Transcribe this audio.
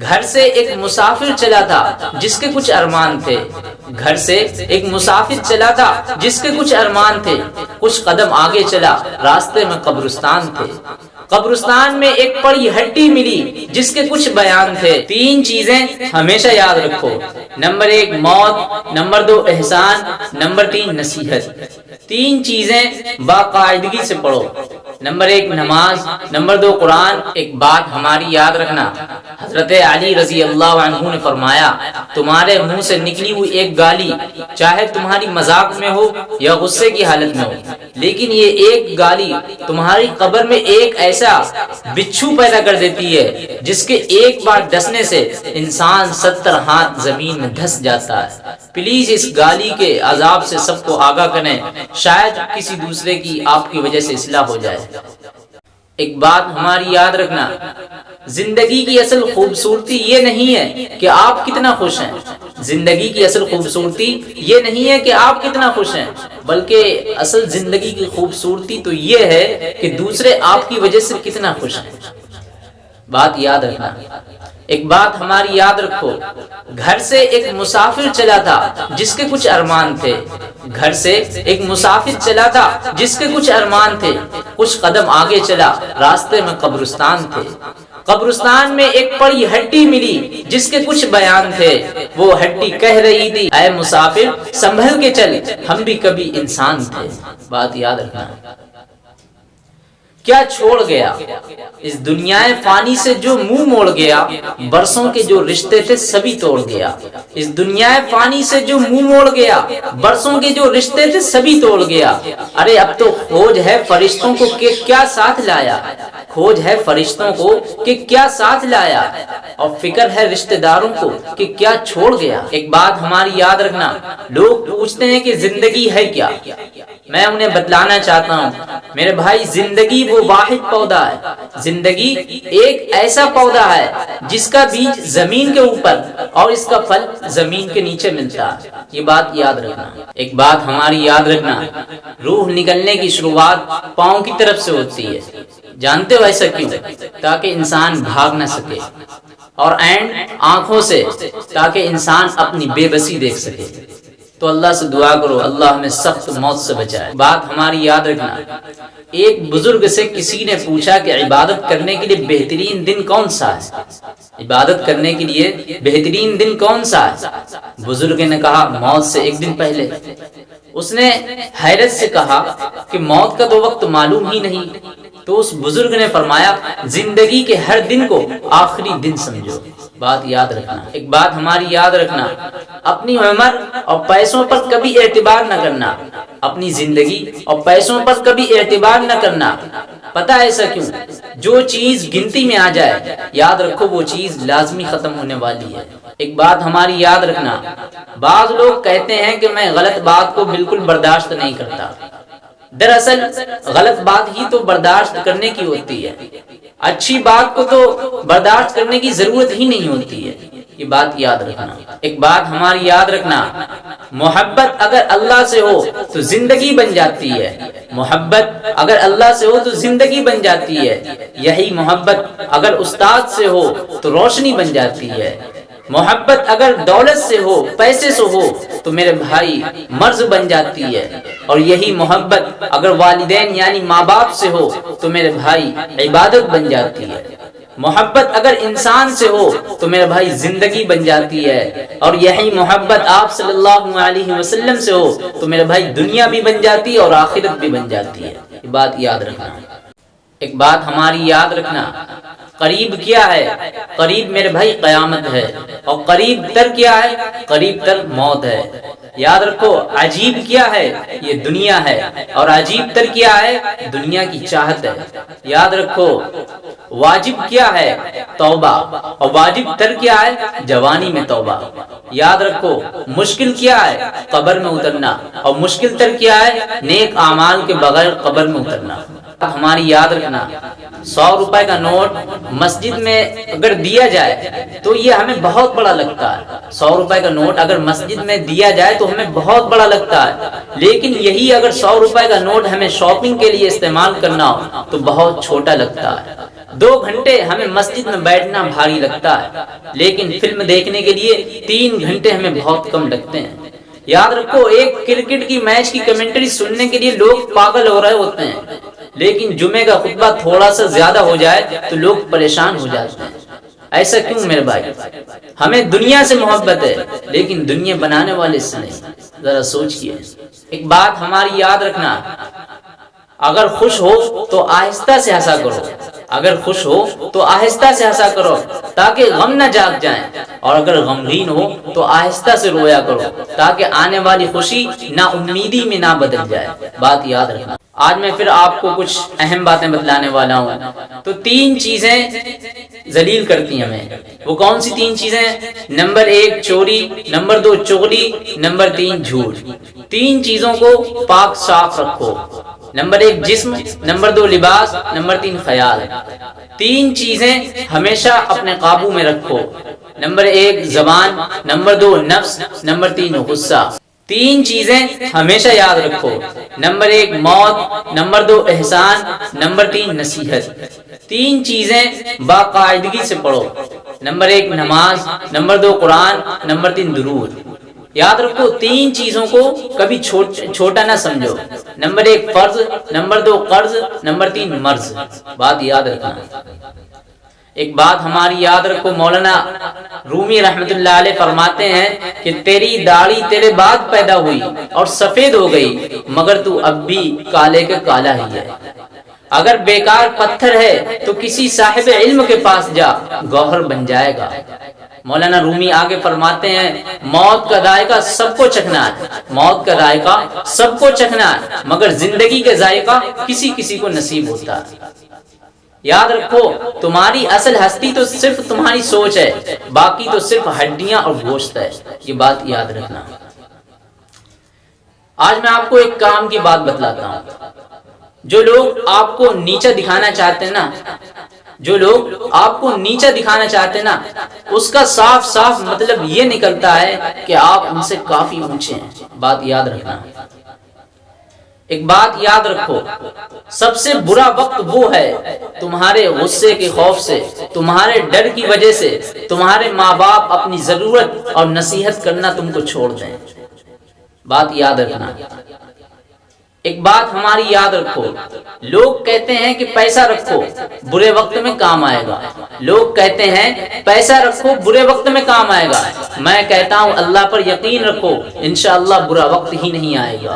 گھر سے ایک مسافر چلا تھا جس کے کچھ ارمان تھے۔ گھر سے ایک مسافر چلا تھا جس کے کچھ ارمان تھے۔ کچھ قدم آگے چلا، راستے میں قبرستان تھے۔ قبرستان میں ایک پڑی ہڈی ملی جس کے کچھ بیان تھے۔ تین چیزیں ہمیشہ یاد رکھو، نمبر 1 موت، نمبر 2 احسان، نمبر 3 نصیحت۔ تین چیزیں باقاعدگی سے پڑھو، نمبر 1 نماز، نمبر 2 قرآن۔ ایک بات ہماری یاد رکھنا، حضرت علی رضی اللہ عنہ نے فرمایا تمہارے منہ سے نکلی ہوئی ایک گالی چاہے تمہاری مذاق میں ہو یا غصے کی حالت میں ہو، لیکن یہ ایک گالی تمہاری قبر میں ایک ایسا بچھو پیدا کر دیتی ہے جس کے ایک بار ڈسنے سے انسان 70 ہاتھ زمین میں دھس جاتا ہے۔ پلیز اس گالی کے عذاب سے سب کو آگاہ کریں، شاید کسی دوسرے کی آپ کی وجہ سے اصلاح ہو جائے۔ ایک بات ہماری یاد رکھنا، زندگی کی اصل خوبصورتی یہ نہیں ہے کہ آپ کتنا خوش ہیں، زندگی کی اصل خوبصورتی یہ نہیں ہے کہ آپ کتنا خوش ہیں، بلکہ اصل زندگی کی خوبصورتی تو یہ ہے کہ دوسرے آپ کی وجہ سے کتنا خوش ہیں۔ بات یاد رکھنا، ایک بات ہماری یاد رکھو، گھر سے ایک مسافر چلا تھا جس کے کچھ ارمان تھے۔ گھر سے ایک مسافر چلا تھا جس کے کچھ ارمان تھے۔ کچھ قدم آگے چلا، راستے میں قبرستان تھے۔ قبرستان میں ایک پڑی ہڈی ملی جس کے کچھ بیان تھے۔ وہ ہڈی کہہ رہی تھی اے مسافر سنبھل کے چل، ہم بھی کبھی انسان تھے۔ بات یاد رکھنا، کیا چھوڑ گیا اس دنیا فانی سے جو منہ موڑ گیا، برسوں کے جو رشتے تھے سبھی توڑ گیا۔ اس دنیا فانی سے جو منہ موڑ گیا، برسوں کے جو رشتے تھے سبھی توڑ گیا۔ ارے اب تو کھوج ہے فرشتوں کو کہ کیا ساتھ لایا، کھوج ہے فرشتوں کو کہ کیا ساتھ لایا، اور فکر ہے رشتہ داروں کو کہ کیا چھوڑ گیا۔ ایک بات ہماری یاد رکھنا، لوگ پوچھتے ہیں کہ زندگی ہے کیا، میں انہیں بتلانا چاہتا ہوں میرے بھائی، زندگی وہ واحد پودا ہے۔ زندگی ایک ایسا پودا ہے جس کا بیج زمین کے اوپر اور اس کا پھل زمین کے نیچے ملتا ہے، یہ بات یاد رکھنا۔ ایک بات ہماری یاد رکھنا، روح نکلنے کی شروعات پاؤں کی طرف سے ہوتی ہے، جانتے ہو ایسا کیوں؟ تاکہ انسان بھاگ نہ سکے، اور اینڈ آنکھوں سے تاکہ انسان اپنی بے بسی دیکھ سکے۔ تو اللہ سے دعا کرو اللہ ہمیں سخت موت سے بچائے۔ بات ہماری یاد رکھنا، ایک بزرگ سے کسی نے پوچھا کہ عبادت کرنے کے لیے بہترین دن کون سا ہے، عبادت کرنے کے لیے بہترین دن کون سا ہے؟ بزرگ نے کہا موت سے ایک دن پہلے۔ اس نے حیرت سے کہا کہ موت کا تو وقت معلوم ہی نہیں، تو اس بزرگ نے فرمایا زندگی کے ہر دن کو آخری دن سمجھو۔ بات یاد رکھنا، ایک بات ہماری یاد رکھنا، اپنی عمر اور پیسوں پر کبھی اعتبار نہ کرنا، اپنی زندگی اور پیسوں پر کبھی اعتبار نہ کرنا۔ پتہ ایسا کیوں؟ جو چیز گنتی میں آ جائے یاد رکھو وہ چیز لازمی ختم ہونے والی ہے۔ ایک بات ہماری یاد رکھنا، بعض لوگ کہتے ہیں کہ میں غلط بات کو بالکل برداشت نہیں کرتا، دراصل غلط بات ہی تو برداشت کرنے کی ہوتی ہے، اچھی بات کو تو برداشت کرنے کی ضرورت ہی نہیں ہوتی ہے، یہ بات یاد رکھنا۔ ایک بات ہماری یاد رکھنا، محبت اگر اللہ سے ہو تو زندگی بن جاتی ہے، محبت اگر اللہ سے ہو تو زندگی بن جاتی ہے، یہی محبت اگر استاد سے ہو تو روشنی بن جاتی ہے، محبت اگر دولت سے ہو پیسے سے ہو تو میرے بھائی مرض بن جاتی ہے، اور یہی محبت اگر والدین یعنی ماں باپ سے ہو تو میرے بھائی عبادت بن جاتی ہے، محبت اگر انسان سے ہو تو میرے بھائی زندگی بن جاتی ہے، اور یہی محبت آپ صلی اللہ علیہ وسلم سے ہو تو میرے بھائی دنیا بھی بن جاتی ہے اور آخرت بھی بن جاتی ہے، یہ بات یاد رکھنا۔ ایک بات ہماری یاد رکھنا، قریب کیا ہے؟ قریب میرے بھائی قیامت ہے، اور قریب تر کیا ہے؟ قریب تر موت ہے۔ یاد رکھو عجیب کیا ہے؟ یہ دنیا ہے، اور عجیب تر کیا ہے؟ دنیا کی چاہت ہے۔ یاد رکھو واجب کیا ہے؟ توبہ، اور واجب تر کیا ہے؟ جوانی میں توبہ۔ یاد رکھو مشکل کیا ہے؟ قبر میں اترنا، اور مشکل تر کیا ہے؟ نیک اعمال کے بغیر قبر میں اترنا۔ ہماری یاد رکھنا 100 روپے کا نوٹ مسجد میں اگر دیا جائے تو یہ ہمیں بہت بڑا لگتا ہے، 100 روپے کا نوٹ اگر مسجد میں دیا جائے تو ہمیں بہت بڑا لگتا ہے، لیکن یہی اگر 100 روپے کا نوٹ ہمیں شاپنگ کے لیے استعمال کرنا ہو تو بہت چھوٹا لگتا ہے۔ 2 گھنٹے ہمیں مسجد میں بیٹھنا بھاری لگتا ہے، لیکن فلم دیکھنے کے لیے 3 گھنٹے ہمیں بہت کم لگتے ہیں۔ یاد رکھو، ایک کرکٹ کی میچ کی کمنٹری سننے کے لیے لوگ پاگل ہو رہے ہوتے ہیں، لیکن جمعے کا خطبہ تھوڑا سا زیادہ ہو جائے تو لوگ پریشان ہو جاتے ہیں۔ ایسا کیوں میرے بھائی؟ ہمیں دنیا سے محبت ہے، لیکن دنیا بنانے والے سے نہیں۔ ذرا سوچئے۔ ایک بات ہماری یاد رکھنا، اگر خوش ہو تو آہستہ سے ہنسا کرو، اگر خوش ہو تو آہستہ سے ہنسا کرو تاکہ غم نہ جاگ جائیں، اور اگر غمگین ہو تو آہستہ سے رویا کرو تاکہ آنے والی خوشی نا امیدی میں نہ بدل جائے۔ بات یاد رکھنا۔ آج میں پھر آپ کو کچھ اہم باتیں بتلانے والا ہوں۔ تو 3 چیزیں ذلیل کرتی ہیں ہمیں۔ وہ کون سی 3 چیزیں؟ نمبر 1 چوری، نمبر 2 چغلی، نمبر 3 جھوٹ۔ 3 چیزوں کو پاک صاف رکھو۔ نمبر 1 جسم، نمبر 2 لباس، نمبر 3 خیال۔ 3 چیزیں ہمیشہ اپنے قابو میں رکھو۔ نمبر 1 زبان، نمبر 2 نفس، نمبر 3 غصہ۔ 3 چیزیں ہمیشہ یاد رکھو۔ نمبر 1 موت، نمبر 2 احسان، نمبر 3 نصیحت۔ 3 چیزیں باقاعدگی سے پڑھو۔ نمبر 1 نماز، نمبر 2 قرآن، نمبر 3 درود۔ یاد رکھو، 3 چیزوں کو کبھی چھوٹا نہ سمجھو۔ نمبر 1 فرض، نمبر 2 قرض، نمبر 3 مرض۔ بات یاد رکھنا۔ ایک بات ہماری یاد رکھو، مولانا رومی رحمت اللہ علیہ فرماتے ہیں کہ تیری داڑھی تیرے بعد پیدا ہوئی اور سفید ہو گئی، مگر تو اب بھی کالے کے کالا ہی ہے۔ اگر بیکار پتھر ہے تو کسی صاحب علم کے پاس جا، گوہر بن جائے گا۔ مولانا رومی آگے فرماتے ہیں، موت کا ذائقہ سب کو چکھنا ہے، موت کا ذائقہ سب کو چکھنا ہے، مگر زندگی کا ذائقہ کسی کسی کو نصیب ہوتا ہے۔ یاد رکھو، تمہاری اصل ہستی تو صرف تمہاری سوچ ہے، باقی تو صرف ہڈیاں اور گوشت ہے۔ یہ بات یاد رکھنا۔ آج میں آپ کو ایک کام کی بات بتلاتا ہوں۔ جو لوگ آپ کو نیچا دکھانا چاہتے ہیں نا، جو لوگ آپ کو نیچا دکھانا چاہتے ہیں نا، اس کا صاف صاف مطلب یہ نکلتا ہے کہ آپ ان سے کافی اونچے ہیں۔ بات یاد رکھنا۔ ایک بات یاد رکھو، سب سے برا وقت وہ ہے تمہارے غصے کے خوف سے، تمہارے ڈر کی وجہ سے تمہارے ماں باپ اپنی ضرورت اور نصیحت کرنا تم کو چھوڑ دیں۔ بات یاد رکھنا۔ ایک بات ہماری یاد رکھو، لوگ کہتے ہیں کہ پیسہ رکھو برے وقت میں کام آئے گا، لوگ کہتے ہیں پیسہ رکھو برے وقت میں کام آئے گا۔ میں کہتا ہوں اللہ پر یقین رکھو، انشاءاللہ برا وقت ہی نہیں آئے گا۔